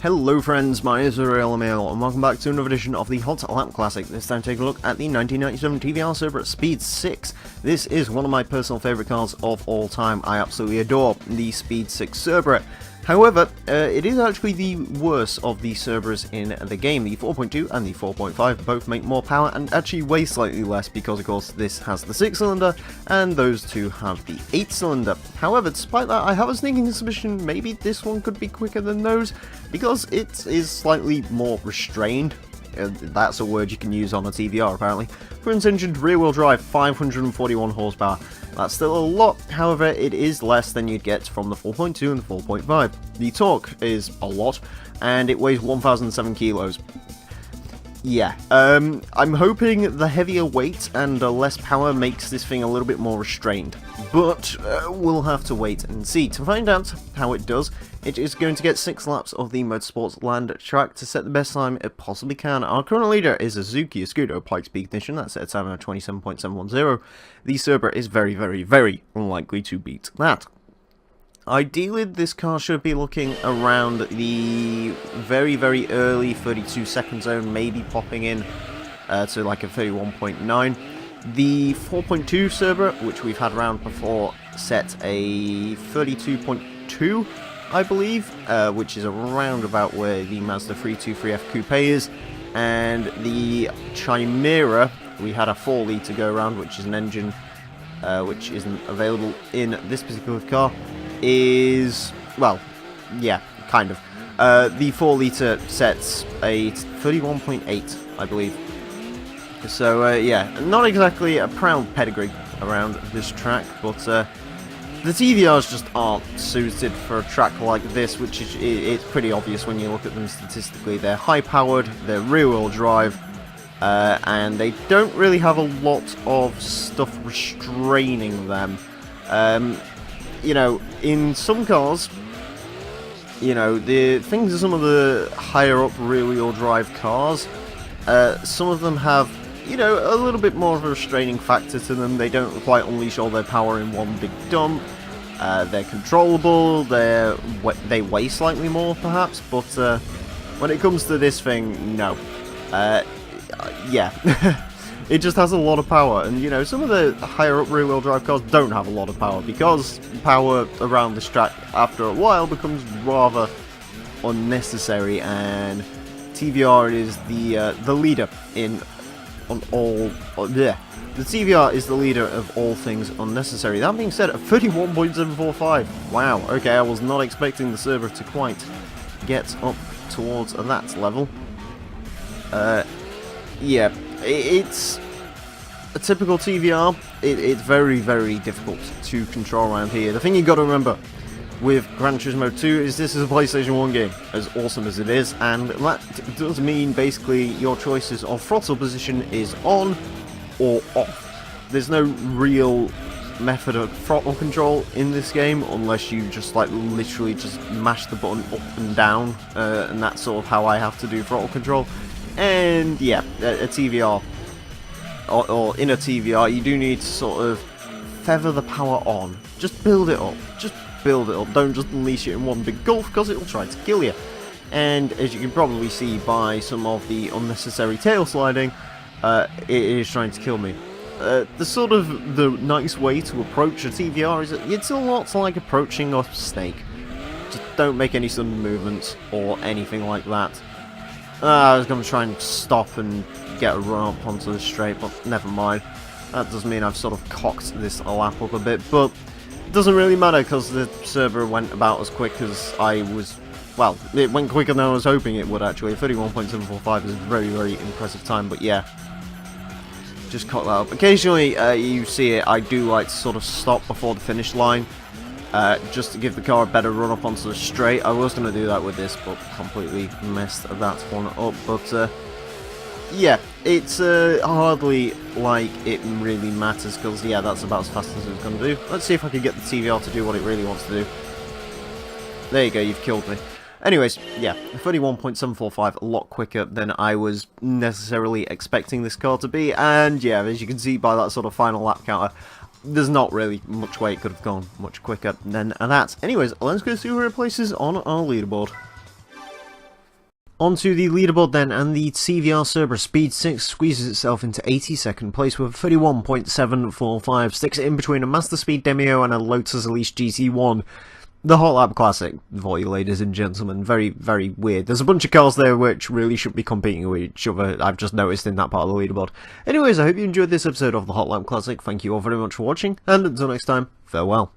Hello friends, my name is Emile, and welcome back to another edition of the Hot Lap Classic. This time taking a look at the 1997 TVR Cerbera Speed 6. This is one of my personal favourite cars of all time. I absolutely adore the Speed 6 Cerbera. However, it is actually the worst of the Cerberas in the game. The 4.2 and the 4.5 both make more power and actually weigh slightly less because, of course, this has the 6-cylinder and those two have the 8-cylinder. However, despite that, I have a sneaking suspicion maybe this one could be quicker than those because it is slightly more restrained. That's a word you can use on a TVR, apparently. Twin-engined rear-wheel drive, 541 horsepower. That's still a lot, however, it is less than you'd get from the 4.2 and the 4.5. The torque is a lot, and it weighs 1,007 kilos. Yeah, I'm hoping the heavier weight and less power makes this thing a little bit more restrained, but we'll have to wait and see. To find out how it does, it is going to get 6 laps of the Motorsports Land track to set the best time it possibly can. Our current leader is a Suzuki Escudo Pikes Peak Ignition, that's at a time of 27.710. The Cerbera is very, very, very unlikely to beat that. Ideally, this car should be looking around the very, very early 32-second zone, maybe popping in to like a 31.9. The 4.2 Cerbera, which we've had around before, set a 32.2, I believe, which is around about where the Mazda 323F Coupe is. And the Chimera, we had a 4-litre go around, which is an engine which isn't available in this particular car. Is, well, yeah, kind of. The 4-litre sets a 31.8, I believe. So, yeah, not exactly a proud pedigree around this track, but the TVRs just aren't suited for a track like this, which is it's pretty obvious when you look at them statistically. They're high-powered, they're rear-wheel drive, and they don't really have a lot of stuff restraining them. You know, in some cars, you know, the things of some of the higher up rear-wheel drive cars, some of them have, you know, a little bit more of a restraining factor to them. They don't quite unleash all their power in one big dump. They're controllable, they weigh slightly more perhaps, but when it comes to this thing, no. Yeah. It just has a lot of power, and you know, some of the higher up rear-wheel drive cars don't have a lot of power, because power around this track after a while becomes rather unnecessary, and TVR is the leader in the TVR is the leader of all things unnecessary. That being said, a 31.745. Wow, okay, I was not expecting the Cerbera to quite get up towards that level. Yeah. It's a typical TVR. It's very, very difficult to control around here. The thing you got to remember with Gran Turismo 2 is this is a PlayStation 1 game, as awesome as it is, and that does mean basically your choices of throttle position is on or off. There's no real method of throttle control in this game unless you just like literally just mash the button up and down, and that's sort of how I have to do throttle control. And yeah, a TVR, or in a TVR, you do need to sort of feather the power on. Just build it up. Just build it up. Don't just unleash it in one big gulf, because it will try to kill you. And as you can probably see by some of the unnecessary tail sliding, it is trying to kill me. The nice way to approach a TVR is it's a lot like approaching a snake. Just don't make any sudden movements or anything like that. I was going to try and stop and get a run up onto the straight, but never mind. That does mean I've sort of cocked this lap up a bit, but it doesn't really matter because the Cerbera went about as quick as I was. Well, it went quicker than I was hoping it would actually. 31.745 is a very, very impressive time, but yeah. Just cock that up. Occasionally, you see it, I do like to sort of stop before the finish line. Just to give the car a better run up onto the straight. I was going to do that with this, but completely messed that one up. But yeah, it's hardly like it really matters, because yeah, that's about as fast as it's going to do. Let's see if I can get the TVR to do what it really wants to do. There you go, you've killed me. Anyways, yeah, 31.745, a lot quicker than I was necessarily expecting this car to be, and yeah, as you can see by that sort of final lap counter, there's not really much way it could have gone much quicker than that. Anyways, let's go see who replaces on our leaderboard. Onto the leaderboard then, and the TVR Cerbera Speed 6 squeezes itself into 82nd place with 31.745, sticks it in between a Master Speed Demio and a Lotus Elise GT1. The Hot Lap Classic for you, ladies and gentlemen. Very, very weird. There's a bunch of cars there which really should be competing with each other, I've just noticed in that part of the leaderboard. Anyways, I hope you enjoyed this episode of the Hot Lap Classic. Thank you all very much for watching, and until next time, farewell.